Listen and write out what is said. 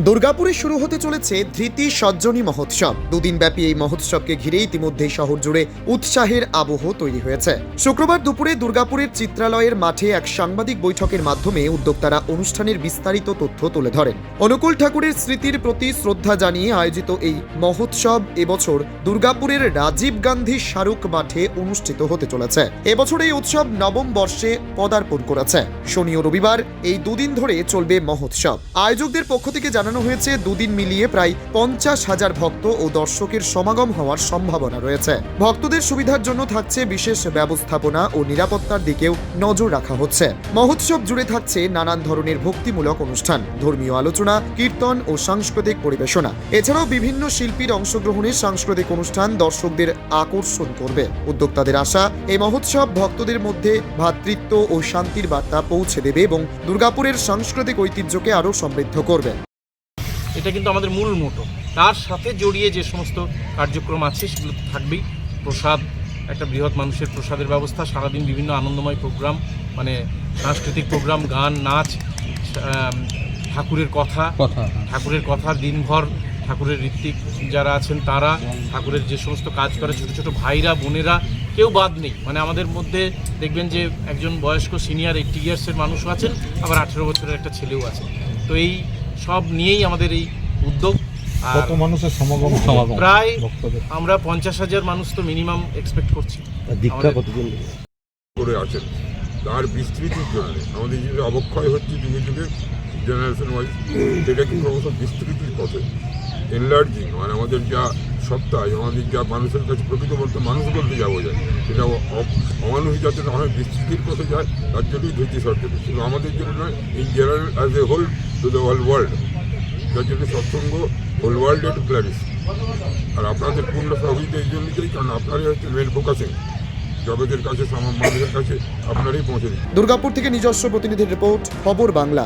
দুর্গাপুরে শুরু হতে চলেছে ধৃতি সজ্জনী মহোৎসব। দুদিন ব্যাপী এই মহোৎসবকে ঘিরে ইতিমধ্যেই শহর জুড়ে উৎসাহের আবহ তৈরি হয়েছে। শুক্রবার দুপুরে দুর্গাপুরের চিত্রালয়ের মাঠে এক সাংবাদিক বৈঠকের মাধ্যমে উদ্যোক্তারা অনুষ্ঠানের বিস্তারিত তথ্য তুলে ধরেন। অনুকূল ঠাকুরের স্মৃতির প্রতি শ্রদ্ধা জানিয়ে আয়োজিত এই মহোৎসব এবছর দুর্গাপুরের রাজীব গান্ধী স্মারক মাঠে অনুষ্ঠিত হতে চলেছে। এবছর এই উৎসব নবম বর্ষে পদার্পণ করেছে। শনি ও রবিবার এই দুদিন ধরে চলবে মহোৎসব। আয়োজকদের পক্ষ থেকে জানানো হয়েছে দুদিন মিলিয়ে প্রায় 50,000 ভক্ত ও দর্শকের সমাগম হওয়ার সম্ভাবনা রয়েছে। ভক্তদের সুবিধার জন্য থাকছে বিশেষ ব্যবস্থাপনা ও নিরাপত্তার দিকেও নজর রাখা হচ্ছে। মহোৎসব জুড়ে থাকছে নানান ধরনের ভক্তিমূলক অনুষ্ঠান, ধর্মীয় আলোচনা, কীর্তন ও সাংস্কৃতিক পরিবেশনা। এছাড়াও বিভিন্ন শিল্পীর অংশগ্রহণে সাংস্কৃতিক অনুষ্ঠান দর্শকদের আকর্ষণ করবে। উদ্যোক্তাদের আশা, এই মহোৎসব ভক্তদের মধ্যে ভ্রাতৃত্ব ও শান্তির বার্তা পৌঁছে দেবে এবং দুর্গাপুরের সাংস্কৃতিক ঐতিহ্যকে আরও সমৃদ্ধ করবে। এটা কিন্তু আমাদের মূল মোটো। তার সাথে জড়িয়ে যে সমস্ত কার্যক্রম আছে সেগুলো থাকবেই। প্রসাদ, একটা বৃহৎ মানুষের প্রসাদের ব্যবস্থা, সারাদিন বিভিন্ন আনন্দময় প্রোগ্রাম, মানে সাংস্কৃতিক প্রোগ্রাম, গান, নাচ, ঠাকুরের কথা দিনভর, ঠাকুরের ঋত্বিক যারা আছেন তারা, ঠাকুরের যে সমস্ত কাজ করে ছোট ছোট ভাইরা বোনেরা, কেউ বাদ নেই। মানে আমাদের মধ্যে দেখবেন যে একজন বয়স্ক সিনিয়র 80 ইয়ার্সের মানুষও আছেন, আবার 18 বছরের একটা ছেলেও আছে। তো এই সব নিয়েই আমাদের এই উদ্যোগ। কত মানুষের সমাগম? প্রায় আমরা 50,000 মানুষ তো মিনিমাম এক্সপেক্ট করছি। দীক্ষা কতজন করে আছেন, তার বিস্তৃতির জন্য আমাদের যে অবক্ষয় হচ্ছে যুগে যুগে জেনারেশন ওয়াইজ, সেটাকে ক্রমশ বিস্তৃতির পথে এনলার্জিং, মানে আমাদের যা সত্তা, আমাদের যা মানুষের কাছে প্রকৃত বলতে মানুষ বলতে যাবো যায়, সেটা অমানুষ যাতে না হয়, বিস্তৃতির পথে যায়, তার জন্যই ধৈর্য সরকার। শুধু আমাদের জন্য নয়, in general as a whole to the whole world. যার জন্য সৎসঙ্গ হোল ওয়ার্ল্ডে টু ফ্লারিশ। আর আপনাদের পূর্ণ সহযোগিতা এই জন্য চাই, কারণ আপনারই হচ্ছে মেন ফোকাসিং, জগতের কাছে মানুষের কাছে আপনারই পৌঁছে দিন। দুর্গাপুর থেকে নিজস্ব প্রতিনিধির রিপোর্ট, খবর বাংলা।